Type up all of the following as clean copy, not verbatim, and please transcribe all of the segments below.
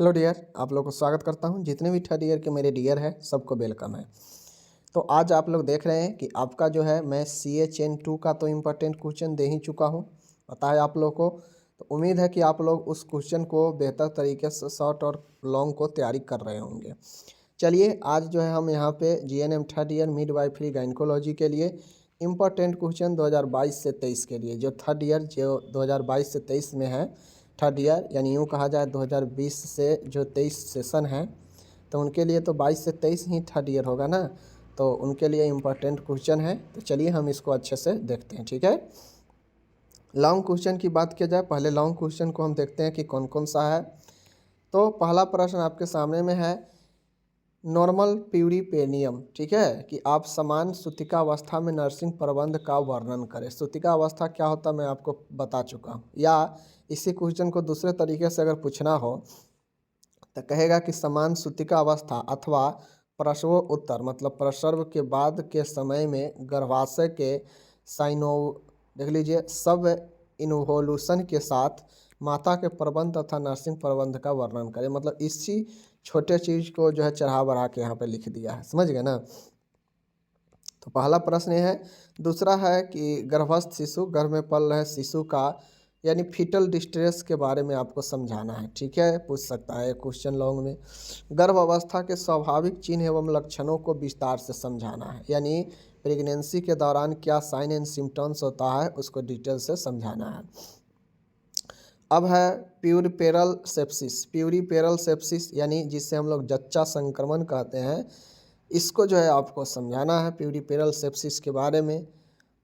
Hello dear, आप लोग को स्वागत करता हूं। जितने भी थर्ड ईयर के मेरे डियर हैं सबको वेलकम है। तो आज आप लोग देख रहे हैं कि आपका जो है मैं CHN2 का तो इम्पोर्टेंट क्वेश्चन दे ही चुका हूं, पता है आप लोग को। तो उम्मीद है कि आप लोग उस क्वेश्चन को बेहतर तरीके से शॉर्ट और लॉन्ग को तैयारी कर रहे होंगे। चलिए आज जो है हम यहाँ पे GNM third year midwifery gynaecology के लिए इम्पोर्टेंट क्वेश्चन 2022 से 23 के लिए, जो थर्ड ईयर जो 2022 से 23 में है, थर्ड ईयर यानी यूँ कहा जाए 2020 से जो 23 सेशन है, तो उनके लिए तो 22 से 23 ही थर्ड ईयर होगा ना, तो उनके लिए इम्पोर्टेंट क्वेश्चन है। तो चलिए हम इसको अच्छे से देखते हैं, ठीक है। लॉन्ग क्वेश्चन की बात किया जाए, पहले लॉन्ग क्वेश्चन को हम देखते हैं कि कौन कौन सा है। तो पहला प्रश्न आपके सामने में है नॉर्मल प्यूरिपेनियम, ठीक है, कि आप समान सूतिका अवस्था में नर्सिंग प्रबंध का वर्णन करें। सूतिका अवस्था क्या होता है मैं आपको बता चुका हूँ। या इसी क्वेश्चन को दूसरे तरीके से अगर पूछना हो तो कहेगा कि समान सूतिका अवस्था अथवा प्रसवोत्तर मतलब प्रसव के बाद के समय में गर्भाशय के साइनो देख लीजिए सब इन्वोल्यूशन के साथ माता के प्रबंध तथा नर्सिंग प्रबंध का वर्णन करें। मतलब इसी छोटे चीज़ को जो है चढ़ा बढ़ा के यहाँ पे लिख दिया है, समझ गए ना। तो पहला प्रश्न ये है। दूसरा है कि गर्भस्थ शिशु, गर्भ में पल रहे शिशु का यानी फीटल डिस्ट्रेस के बारे में आपको समझाना है, ठीक है, पूछ सकता है क्वेश्चन लॉन्ग में। गर्भ अवस्था के स्वाभाविक चिन्ह एवं लक्षणों को विस्तार से समझाना है, यानी प्रेगनेंसी के दौरान क्या साइन एंड सिम्टम्स होता है उसको डिटेल से समझाना है। अब है प्यूरिपेरल सेप्सिस। प्यूरिपेरल सेप्सिस यानी जिससे हम लोग जच्चा संक्रमण कहते हैं, इसको जो है आपको समझाना है प्यूरिपेरल सेप्सिस के बारे में।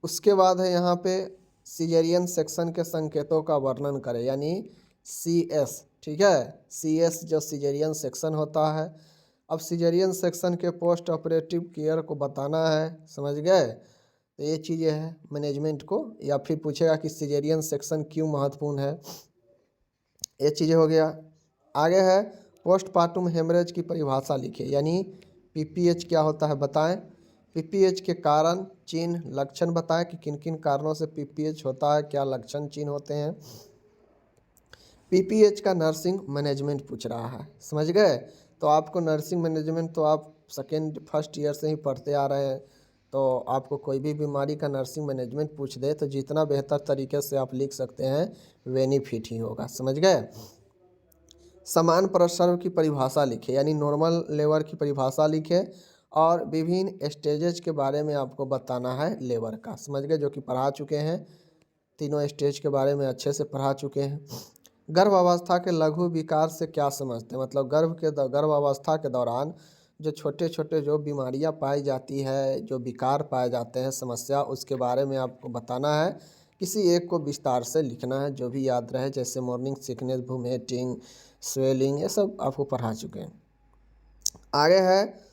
उसके बाद है यहाँ पे सीजेरियन सेक्शन के संकेतों का वर्णन करें, यानी CS, ठीक है, CS जो सीजेरियन सेक्शन होता है। अब सीजेरियन सेक्शन के पोस्ट ऑपरेटिव केयर को बताना है, समझ गए। तो ये चीज़ें हैं मैनेजमेंट को, या फिर पूछेगा कि सीजेरियन सेक्शन क्यों महत्वपूर्ण है, ये चीज़ें हो गया। आगे है पोस्टपार्टम हेमरेज की परिभाषा लिखिए, यानी PPH क्या होता है बताएं। PPH के कारण, चिन्ह, लक्षण बताएं कि किन किन कारणों से PPH होता है, क्या लक्षण चिन्ह होते हैं। PPH का नर्सिंग मैनेजमेंट पूछ रहा है, समझ गए। तो आपको नर्सिंग मैनेजमेंट तो आप सेकेंड फर्स्ट ईयर से ही पढ़ते आ रहे हैं, तो आपको कोई भी बीमारी का नर्सिंग मैनेजमेंट पूछ दे तो जितना बेहतर तरीके से आप लिख सकते हैं बेनिफिट ही होगा, समझ गए। समान प्रसव की परिभाषा लिखे, यानी नॉर्मल लेबर की परिभाषा लिखे, और विभिन्न स्टेजेज के बारे में आपको बताना है लेबर का, समझ गए, जो कि पढ़ा चुके हैं। तीनों स्टेज के बारे में अच्छे से पढ़ा चुके हैं। गर्भ अवस्था के लघु विकार से क्या समझते हैं, मतलब गर्भ अवस्था के दौरान जो छोटे छोटे जो बीमारियां पाई जाती है, जो विकार पाए जाते हैं, समस्या, उसके बारे में आपको बताना है। किसी एक को विस्तार से लिखना है जो भी याद रहे, जैसे मॉर्निंग सिकनेस, वोमिटिंग, स्वेलिंग, ये सब आपको पढ़ा चुके हैं। आगे है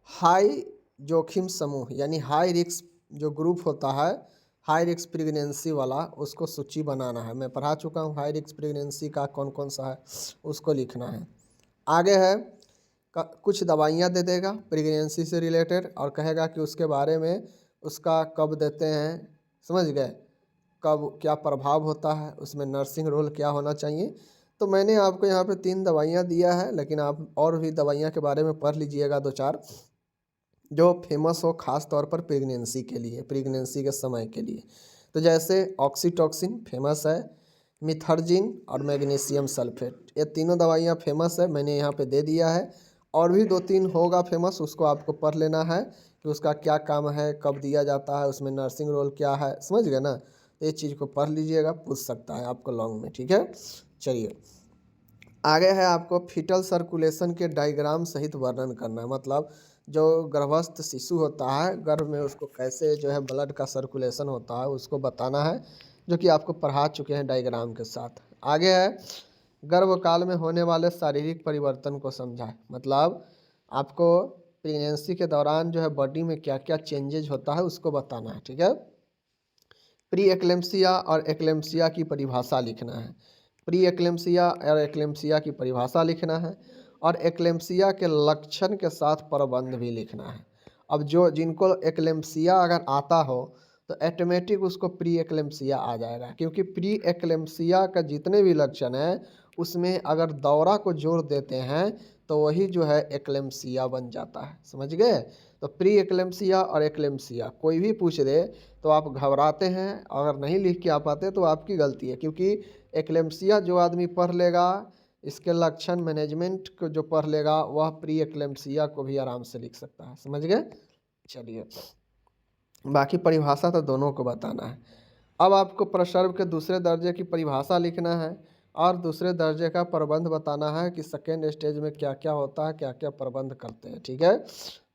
हाई जोखिम समूह, यानी हाई रिस्क जो ग्रुप होता है, हाई रिस्क प्रेगनेंसी वाला, उसको सूची बनाना है। मैं पढ़ा चुका हूँ हाई रिस्क प्रेगनेंसी का कौन कौन सा है, उसको लिखना है। आगे है कुछ दवाइयाँ दे देगा प्रेगनेंसी से रिलेटेड, और कहेगा कि उसके बारे में उसका कब देते हैं, समझ गए, कब क्या प्रभाव होता है, उसमें नर्सिंग रोल क्या होना चाहिए। तो मैंने आपको यहाँ पे 3 दवाइयाँ दिया है, लेकिन आप और भी दवाइयाँ के बारे में पढ़ लीजिएगा 2-4 जो फेमस हो, खास तौर पर प्रेगनेंसी के लिए, प्रेगनेंसी के समय के लिए। तो जैसे ऑक्सीटॉक्सिन फेमस है, मिथर्जिन और मैग्नीशियम सल्फेट, ये तीनों दवाइयाँ फेमस है, मैंने यहाँ पे दे दिया है। और भी 2-3 होगा फेमस, उसको आपको पढ़ लेना है कि उसका क्या काम है, कब दिया जाता है, उसमें नर्सिंग रोल क्या है, समझ गए ना। तो ये चीज़ को पढ़ लीजिएगा, पूछ सकता है आपको लॉन्ग में, ठीक है। चलिए आगे है आपको फीटल सर्कुलेशन के डायग्राम सहित वर्णन करना है, मतलब जो गर्भस्थ शिशु होता है गर्भ में, उसको कैसे जो है ब्लड का सर्कुलेशन होता है उसको बताना है, जो कि आपको पढ़ा चुके हैं डायग्राम के साथ। आगे है गर्भकाल में होने वाले शारीरिक परिवर्तन को समझाए, मतलब आपको प्रेगनेंसी के दौरान जो है बॉडी में क्या क्या चेंजेज होता है उसको बताना है, ठीक है। प्री एक्लेम्सिया और एक्लेम्सिया की परिभाषा लिखना है। प्री एक्लेम्सिया और एक्लेम्सिया की परिभाषा लिखना है, और एक्लेम्सिया के लक्षण के साथ प्रबंध भी लिखना है। अब जो जिनको एक्लेम्सिया अगर आता हो तो ऑटोमेटिक उसको प्री एक्लेम्सिया आ जाएगा, क्योंकि प्री एक्लेम्सिया का जितने भी लक्षण हैं उसमें अगर दौरा को जोड़ देते हैं तो वही जो है एक्लेम्सिया बन जाता है। समझ गए? तो प्री एक्लेम्सिया और एक्लेम्सिया कोई भी पूछ दे तो आप घबराते हैं, अगर नहीं लिख के आ पाते तो आपकी गलती है, क्योंकि एक्लेम्सिया जो आदमी पढ़ लेगा, इसके लक्षण मैनेजमेंट को जो पढ़ लेगा वह प्री एक्लेम्सिया को भी आराम से लिख सकता है। समझ गए? चलिए, बाकी परिभाषा तो दोनों को बताना है। अब आपको प्रसर्व के दूसरे दर्जे की परिभाषा लिखना है और दूसरे दर्जे का प्रबंध बताना है कि सेकेंड स्टेज में क्या क्या होता है, क्या क्या प्रबंध करते हैं। ठीक है,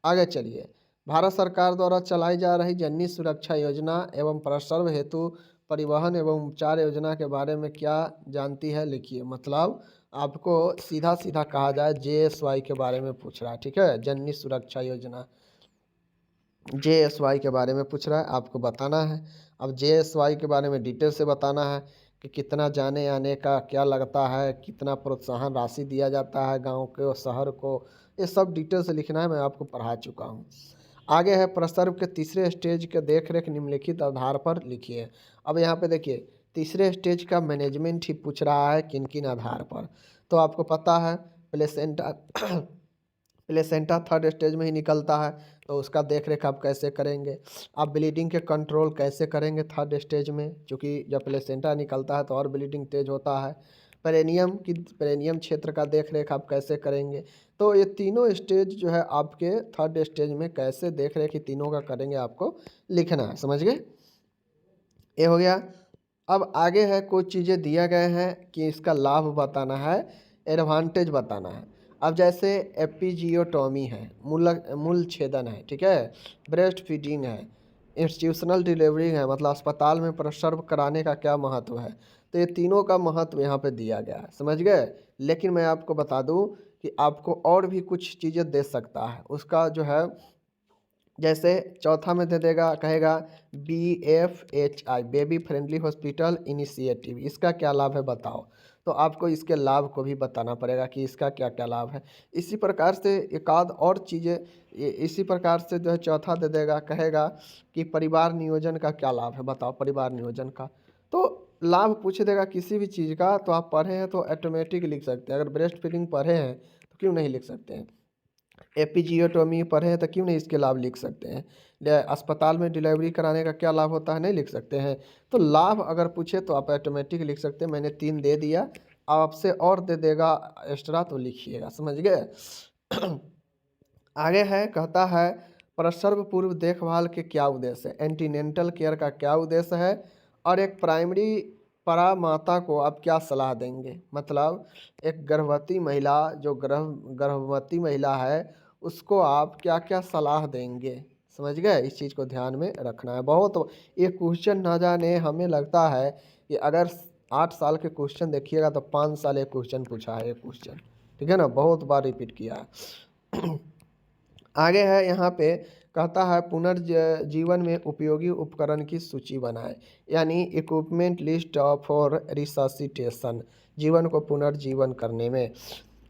आगे चलिए। भारत सरकार द्वारा चलाई जा रही जननी सुरक्षा योजना एवं प्रसर्व हेतु परिवहन एवं उपचार योजना के बारे में क्या जानती है, लिखिए। मतलब आपको सीधा सीधा कहा जाए JSY के बारे में पूछ रहा है। ठीक है, जननी सुरक्षा योजना JSY के बारे में पूछ रहा है, आपको बताना है। अब JSY के बारे में डिटेल से बताना है कि कितना जाने आने का क्या लगता है, कितना प्रोत्साहन राशि दिया जाता है गांव के और शहर को, ये सब डिटेल से लिखना है, मैं आपको पढ़ा चुका हूँ। आगे है प्रसर्व के तीसरे स्टेज के देखरेख निम्नलिखित आधार पर लिखिए। अब यहाँ पे देखिए, तीसरे स्टेज का मैनेजमेंट ही पूछ रहा है किन किन आधार पर। तो आपको पता है प्लेसेंटा प्लेसेंटा थर्ड स्टेज में ही निकलता है, तो उसका देख रेख आप कैसे करेंगे। आप ब्लीडिंग के कंट्रोल कैसे करेंगे थर्ड स्टेज में, क्योंकि जब प्लेसेंटा निकलता है तो और ब्लीडिंग तेज होता है। पेरेनियम क्षेत्र का देख रेख आप कैसे करेंगे। तो ये तीनों स्टेज जो है आपके थर्ड स्टेज में कैसे देख रेख तीनों का करेंगे आपको लिखना है। समझ गए? ये हो गया। अब आगे है कुछ चीज़ें दिया गए हैं कि इसका लाभ बताना है, एडवांटेज बताना है। अब जैसे एपिजियोटॉमी है, मूल छेदन है, ठीक है, ब्रेस्ट फीडिंग है, इंस्टीट्यूशनल डिलीवरी है, मतलब अस्पताल में प्रसव कराने का क्या महत्व है। तो ये तीनों का महत्व यहाँ पे दिया गया है। समझ गए? लेकिन मैं आपको बता दूँ कि आपको और भी कुछ चीज़ें दे सकता है उसका जो है, जैसे चौथा में दे देगा, कहेगा BFHI baby friendly hospital initiative, इसका क्या लाभ है बताओ। तो आपको इसके लाभ को भी बताना पड़ेगा कि इसका क्या क्या लाभ है। इसी प्रकार से एक आध और चीज़ें इसी प्रकार से जो है चौथा दे देगा, कहेगा कि परिवार नियोजन का क्या लाभ है बताओ, परिवार नियोजन का। तो लाभ पूछ देगा किसी भी चीज़ का, तो आप पढ़े हैं तो ऑटोमेटिक लिख सकते हैं। अगर ब्रेस्ट फीडिंग पढ़े हैं तो क्यों नहीं लिख सकते हैं, एपिजियोटॉमी पढ़े हैं तो क्यों नहीं इसके लाभ लिख सकते हैं। अस्पताल में डिलीवरी कराने का क्या लाभ होता है, नहीं लिख सकते हैं। तो लाभ अगर पूछे तो आप ऑटोमेटिक लिख सकते हैं। मैंने 3 दे दिया, आपसे और दे देगा एक्स्ट्रा तो लिखिएगा। समझ गए? आगे है, कहता है प्रसव पूर्व देखभाल के क्या उद्देश्य है, एंटीनेंटल केयर का क्या उद्देश्य है, और एक प्राइमरी परा माता को आप क्या सलाह देंगे। मतलब एक गर्भवती महिला जो गर्भवती महिला है उसको आप क्या क्या सलाह देंगे। समझ गए? इस चीज़ को ध्यान में रखना है। बहुत ये क्वेश्चन ना जाने हमें लगता है कि अगर 8 साल के क्वेश्चन देखिएगा तो 5 साल एक क्वेश्चन पूछा है, एक क्वेश्चन, ठीक है ना, बहुत बार रिपीट किया है। आगे है यहाँ पे, कहता है पुनर्जीवन में उपयोगी उपकरण की सूची बनाएं, यानी इक्विपमेंट लिस्ट फॉर रिससिटेशन, जीवन को पुनर्जीवन करने में।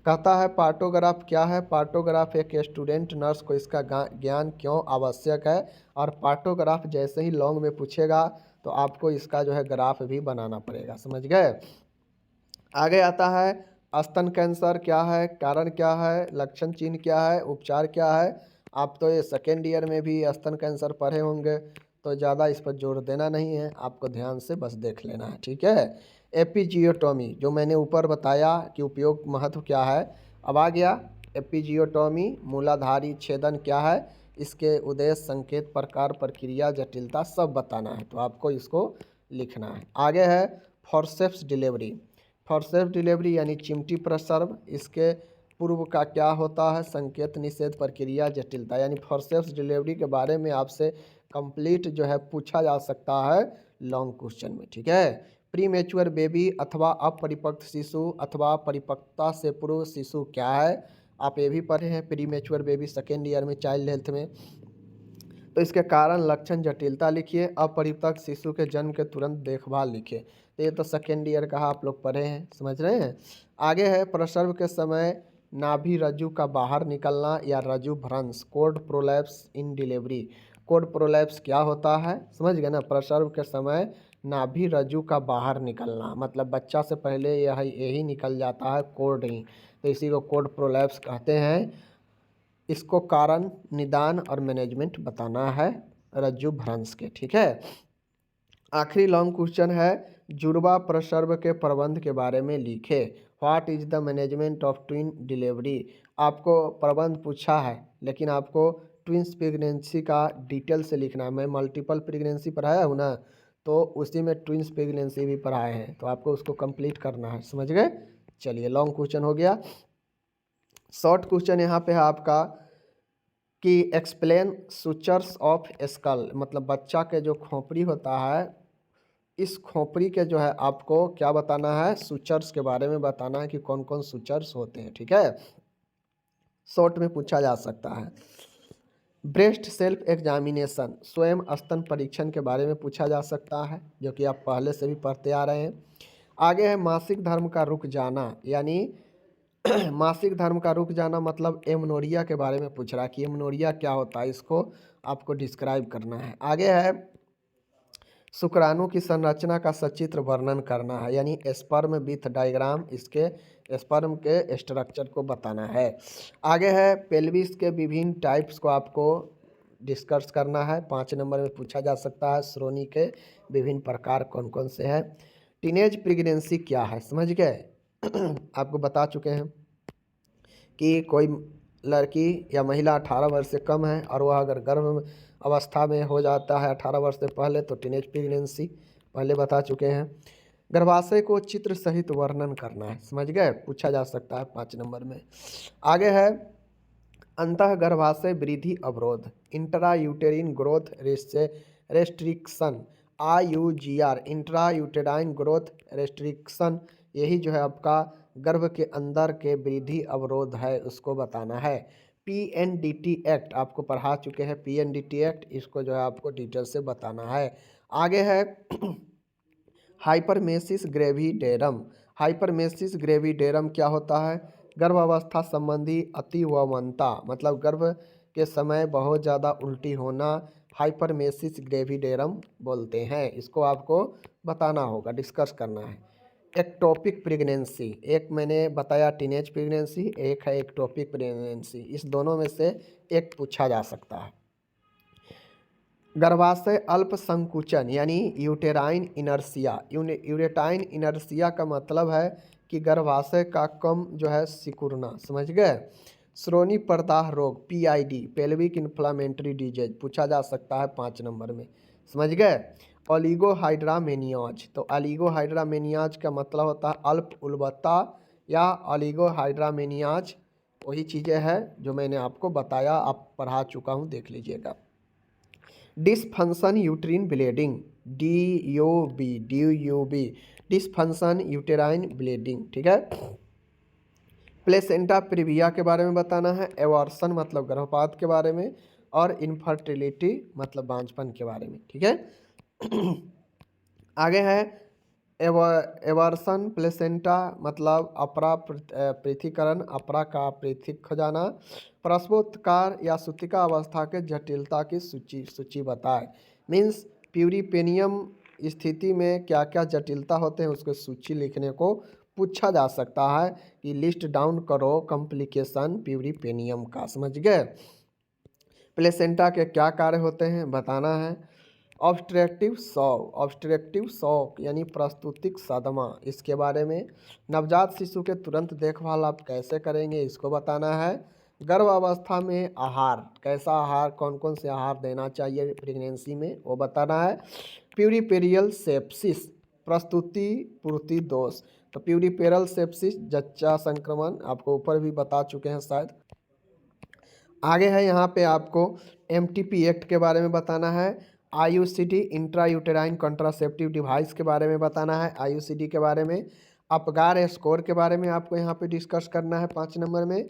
कहता है पार्टोग्राफ क्या है, पार्टोग्राफ एक स्टूडेंट नर्स को इसका ज्ञान क्यों आवश्यक है, और पार्टोग्राफ जैसे ही लॉन्ग में पूछेगा तो आपको इसका जो है ग्राफ भी बनाना पड़ेगा। समझ गए? आगे आता है स्तन कैंसर क्या है, कारण क्या है, लक्षण चिन्ह क्या है, उपचार क्या है। आप तो ये सेकेंड ईयर में भी स्तन कैंसर पढ़े होंगे, तो ज़्यादा इस पर जोर देना नहीं है, आपको ध्यान से बस देख लेना है। ठीक है, एपिजियोटॉमी जो मैंने ऊपर बताया कि उपयोग महत्व क्या है, अब आ गया एपिजियोटॉमी मूलाधारी छेदन क्या है, इसके उद्देश्य, संकेत, प्रकार, प्रक्रिया, जटिलता सब बताना है, तो आपको इसको लिखना है। आगे है फॉरसेप्स डिलीवरी, फॉरसेप्स डिलीवरी यानी चिमटी प्रसव, इसके पूर्व का क्या होता है, संकेत, निषेध, प्रक्रिया, जटिलता, यानी फॉरसेप्स डिलीवरी के बारे में आपसे कंप्लीट जो है पूछा जा सकता है लॉन्ग क्वेश्चन में। ठीक है, प्री मेच्योर बेबी अथवा अपरिपक्व शिशु अथवा परिपक्वता से पूर्व शिशु क्या है, आप ये भी पढ़े हैं pre mature baby second year में चाइल्ड हेल्थ में। तो इसके कारण, लक्षण, जटिलता लिखिए। अपरिपक्व शिशु के जन्म के तुरंत देखभाल लिखिए। तो ये तो सेकेंड ईयर का आप लोग पढ़े हैं, समझ रहे हैं। आगे है प्रसव के समय नाभि रज्जु का बाहर निकलना या रज्जु भ्रंश, कोड प्रोलैप्स इन डिलीवरी। कोड प्रोलैप्स क्या होता है, समझ गए ना। प्रसव के समय नाभि रज्जु का बाहर निकलना, मतलब बच्चा से पहले यही निकल जाता है, कोड ही, तो इसी को कोड प्रोलैप्स कहते हैं। इसको कारण, निदान और मैनेजमेंट बताना है रज्जु भ्रंश के, ठीक है। आखिरी लॉन्ग क्वेश्चन है, जुड़वा प्रसव के प्रबंध के बारे में लिखे। What is the management of twin delivery. आपको प्रबंध पूछा है, लेकिन आपको ट्विंस प्रेगनेंसी का डिटेल से लिखना है। मैं मल्टीपल प्रेगनेंसी पढ़ाया हूँ ना, तो उसी में ट्विंस प्रेगनेंसी भी पढ़ाए हैं, तो आपको उसको कंप्लीट करना है, समझ गए। चलिए, लॉन्ग क्वेश्चन हो गया। शॉर्ट क्वेश्चन यहाँ पे है आपका कि एक्सप्लेन सुचर्स ऑफ स्कल, मतलब बच्चा के जो खोपड़ी होता है, इस खोपड़ी के जो है आपको क्या बताना है, सुचर्स के बारे में बताना है कि कौन कौन सुचर्स होते हैं, ठीक है। शॉर्ट में पूछा जा सकता है। ब्रेस्ट सेल्फ एग्जामिनेशन, स्वयं स्तन परीक्षण के बारे में पूछा जा सकता है, जो कि आप पहले से भी पढ़ते आ रहे हैं। आगे है मासिक धर्म का रुक जाना, यानी मासिक धर्म का रुक जाना मतलब एमनोरिया के बारे में पूछ रहा है कि एमनोरिया क्या होता है, इसको आपको डिस्क्राइब करना है। आगे है शुक्राणु की संरचना का सचित्र वर्णन करना है, यानी स्पर्म विथ डायग्राम, इसके स्पर्म के स्ट्रक्चर को बताना है। आगे है पेल्विस के विभिन्न टाइप्स को आपको डिस्कस करना है, 5 नंबर में पूछा जा सकता है। श्रोणि के विभिन्न प्रकार कौन कौन से हैं। टीनेज प्रेगनेंसी क्या है, समझ गए। आपको बता चुके हैं कि कोई लड़की या महिला 18 वर्ष से कम है और वह अगर गर्भ अवस्था में हो जाता है 18 वर्ष से पहले, तो टीनेज प्रेगनेंसी पहले बता चुके हैं। गर्भाशय को चित्र सहित वर्णन करना है, समझ गए, पूछा जा सकता है 5 नंबर में। आगे है अंतः गर्भाशय वृद्धि अवरोध, intra यूटेरिन growth restriction, IUGR, intra uterine growth restriction, यही जो है आपका गर्भ के अंदर के वृद्धि अवरोध है, उसको बताना है। PNDT एक्ट आपको पढ़ा चुके हैं, PNDT एक्ट, इसको जो है आपको डिटेल से बताना है। आगे है हाइपरमेसिस ग्रेविडेरम, हाइपरमेसिस ग्रेविडेरम क्या होता है, गर्भावस्था संबंधी अतिवमनता, मतलब गर्भ के समय बहुत ज़्यादा उल्टी होना, हाइपरमेसिस ग्रेविडेरम बोलते हैं, इसको आपको बताना होगा, डिस्कस करना है। एक्टोपिक प्रेगनेंसी, एक मैंने बताया टीनेज प्रेगनेंसी, एक है एक्टोपिक प्रेगनेंसी, इस दोनों में से एक पूछा जा सकता है। गर्भाशय अल्प संकुचन, यानी यूटेराइन इनर्सिया, यूरेटाइन इनर्सिया का मतलब है कि गर्भाशय का कम जो है सिकुड़ना, समझ गए। श्रोणि प्रदाह रोग, PID, पेल्विक इन्फ्लामेटरी डिजीज, पूछा जा सकता है 5 नंबर में, समझ गए। ओलिगोहाइड्रामेनियाज, तो ओलिगोहाइड्रामेनियाज का मतलब होता है अल्प उल्बता या ओलिगोहाइड्रामेनियाज, वही चीज़ें हैं जो मैंने आपको बताया, आप पढ़ा चुका हूँ, देख लीजिएगा। Dysfunction uterine bleeding, DUB, dysfunction uterine bleeding, ठीक है। प्लेसेंटा प्रीविया के बारे में बताना है, एवर्सन मतलब गर्भपात के बारे में, और इनफर्टिलिटी मतलब बांझपन के बारे में, ठीक है। आगे है एवर्सन प्लेसेंटा मतलब अपरा पृथीकरण, अपरा का पृथक हो जाना, प्रसवोत्कार या सूतिका अवस्था के जटिलता की सूची बताए, मीन्स प्यूरिपेनियम स्थिति में क्या क्या जटिलता होते हैं उसको सूची लिखने को पूछा जा सकता है कि लिस्ट डाउन करो कॉम्प्लिकेशन प्यूरिपेनियम का, समझ गए। प्लेसेंटा के क्या कार्य होते हैं बताना है। ऑब्स्ट्रक्टिव शॉक यानी प्रस्तुतिक सदमा, इसके बारे में। नवजात शिशु के तुरंत देखभाल आप कैसे करेंगे, इसको बताना है। गर्भ अवस्था में आहार, कैसा आहार, कौन कौन से आहार देना चाहिए प्रेगनेंसी में, वो बताना है। प्यूरिपेरियल सेप्सिस, प्रस्तुति पूर्ति दोष, तो प्यूरिपेरल सेप्सिस जच्चा संक्रमण आपको ऊपर भी बता चुके हैं शायद। आगे है यहाँ पे आपको MTP एक्ट के बारे में बताना है। IUCD intra uterine contraceptive device के बारे में बताना है, IUCD के बारे में। अपगार स्कोर के बारे में आपको यहाँ पे डिस्कस करना है 5 नंबर में।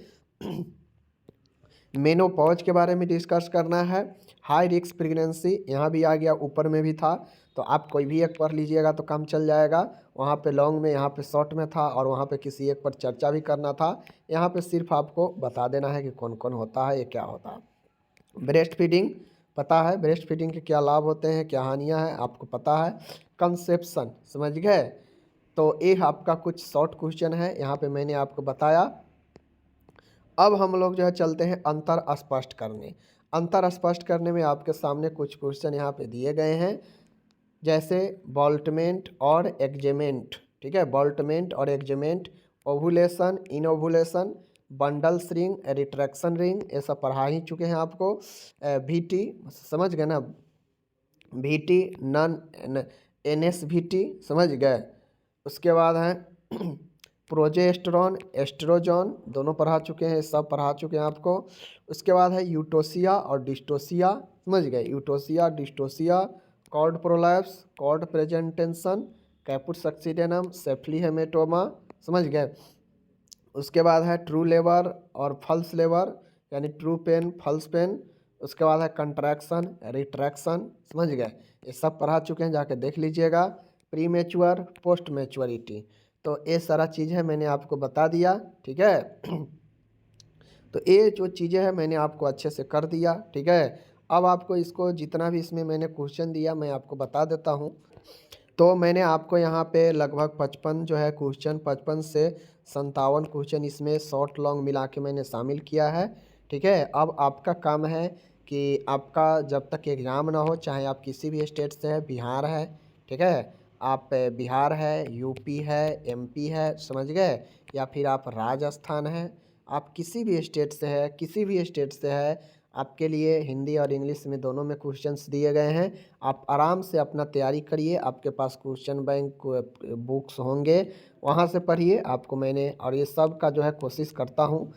मेनोपॉज के बारे में डिस्कस करना है। हाई रिस्क प्रेगनेंसी यहाँ भी आ गया, ऊपर में भी था, तो आप कोई भी एक पढ़ लीजिएगा तो काम चल जाएगा। वहाँ पे लॉन्ग में, यहाँ पे शॉर्ट में था, और वहाँ पे किसी एक पर चर्चा भी करना था। यहाँ पे सिर्फ आपको बता देना है कि कौन कौन होता है, ये क्या होता है। ब्रेस्ट फीडिंग पता है ब्रेस्ट फीडिंग के क्या लाभ होते हैं, क्या हानियाँ हैं, आपको पता है। कंसेप्शन समझ गए। तो ये आपका कुछ शॉर्ट क्वेश्चन है, यहाँ पे मैंने आपको बताया। अब हम लोग जो है चलते हैं अंतर स्पष्ट करने। अंतर स्पष्ट करने में आपके सामने कुछ क्वेश्चन यहाँ पे दिए गए हैं, जैसे बॉल्टमेंट और एग्जेमेंट। ठीक है, बॉल्टमेंट और एग्जेमेंट, ओवुलेशन, इनओवुलेशन, बंडल्स रिंग, रिट्रैक्शन रिंग, ये सब पढ़ा ही चुके हैं आपको। VT समझ गए ना, VT नन NSVT समझ गए। उसके बाद है प्रोजेस्टेरॉन, एस्ट्रोजन, दोनों पढ़ा चुके हैं, सब पढ़ा चुके हैं आपको। उसके बाद है यूटोसिया और डिस्टोसिया, समझ गए, eutocia dystocia, cord prolapse, cord presentation, caput succedaneum, cephalhaematoma, समझ गए। उसके बाद है ट्रू लेबर और फल्स लेबर, यानी ट्रू पेन फल्स पेन। उसके बाद है कंट्रैक्शन, रिट्रैक्शन, समझ गए, ये सब पढ़ा चुके हैं, जाके देख लीजिएगा। प्री मैच्योर, पोस्ट मैच्योरिटी, तो ये सारा चीज़ है मैंने आपको बता दिया। ठीक है तो ये जो चीज़ें हैं मैंने आपको अच्छे से कर दिया। ठीक है, अब आपको इसको जितना भी इसमें मैंने क्वेश्चन दिया मैं आपको बता देता हूँ। तो मैंने आपको यहाँ पे लगभग 55 जो है क्वेश्चन, 55 से 57 क्वेश्चन इसमें शॉर्ट लॉन्ग मिला के मैंने शामिल किया है। ठीक है, अब आपका काम है कि आपका जब तक एग्ज़ाम ना हो, चाहे आप किसी भी स्टेट से है, बिहार है, ठीक है, आप बिहार है, यूपी है, MP है, समझ गए, या फिर आप राजस्थान है, आप किसी भी स्टेट से है, किसी भी स्टेट से है, आपके लिए हिंदी और इंग्लिश में दोनों में क्वेश्चंस दिए गए हैं। आप आराम से अपना तैयारी करिए, आपके पास क्वेश्चन बैंक बुक्स होंगे, वहाँ से पढ़िए। आपको मैंने और ये सब का जो है कोशिश करता हूँ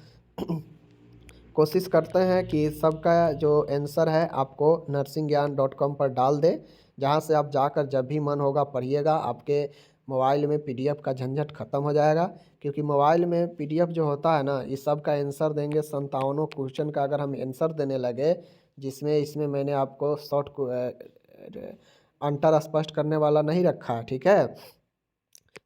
कोशिश करते हैं कि सबका जो आंसर है आपको nursingyan.com पर डाल दे, जहाँ से आप जाकर जब भी मन होगा पढ़िएगा। आपके मोबाइल में PDF का झंझट ख़त्म हो जाएगा, क्योंकि मोबाइल में PDF जो होता है ना, इस सब का आंसर देंगे 57 क्वेश्चन का अगर हम आंसर देने लगे, जिसमें इसमें मैंने आपको शॉर्ट अंतर स्पष्ट करने वाला नहीं रखा है। ठीक है,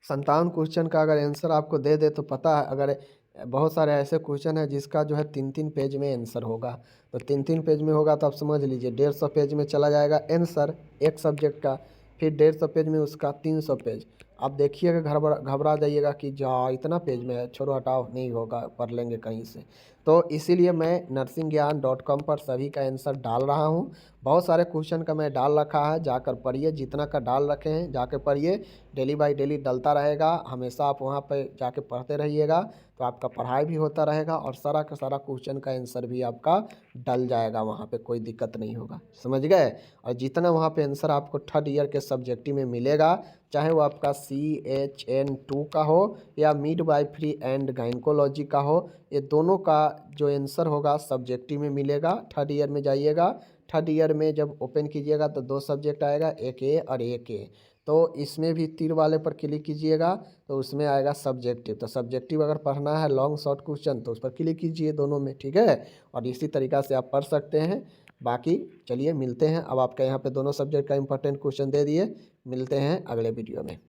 57 क्वेश्चन का अगर आंसर आपको दे दे तो पता है, अगर बहुत सारे ऐसे क्वेश्चन है जिसका जो है 3-3 पेज में आंसर होगा, तो 3-3 पेज में होगा तो आप समझ लीजिए 150 पेज में चला जाएगा आंसर एक सब्जेक्ट का, फिर 150 पेज में उसका 300 पेज। आप देखिएगा, घबरा जाइएगा कि जा इतना पेज में है, छोड़ो हटाओ, नहीं होगा, पढ़ लेंगे कहीं से। तो इसीलिए मैं nursingyan.com पर सभी का आंसर डाल रहा हूँ। बहुत सारे क्वेश्चन का मैं डाल रखा है, जाकर पढ़िए, जितना का डाल रखे हैं जाकर पढ़िए, डेली बाय डेली डलता रहेगा, हमेशा आप वहाँ पर जाके पढ़ते रहिएगा, तो आपका पढ़ाई भी होता रहेगा और सारा का सारा क्वेश्चन का आंसर भी आपका डल जाएगा, वहाँ पे कोई दिक्कत नहीं होगा, समझ गए। और जितना वहाँ पे आंसर आपको 3rd ईयर के सब्जेक्टिव में मिलेगा, चाहे वो आपका CHN2 का हो या मिडवाइफरी एंड गाइनकोलॉजी का हो, ये दोनों का जो आंसर होगा सब्जेक्टिव में मिलेगा। 3rd ईयर में जाइएगा, 3rd ईयर में जब ओपन कीजिएगा तो 2 सब्जेक्ट आएगा, एक A और एक A। तो इसमें भी तीर वाले पर क्लिक कीजिएगा तो उसमें आएगा सब्जेक्टिव। तो सब्जेक्टिव अगर पढ़ना है लॉन्ग शॉर्ट क्वेश्चन तो उस पर क्लिक कीजिए दोनों में, ठीक है। और इसी तरीक़ा से आप पढ़ सकते हैं। बाकी चलिए मिलते हैं, अब आपका यहाँ पे दोनों सब्जेक्ट का इंपॉर्टेंट क्वेश्चन दे दिए, मिलते हैं अगले वीडियो में।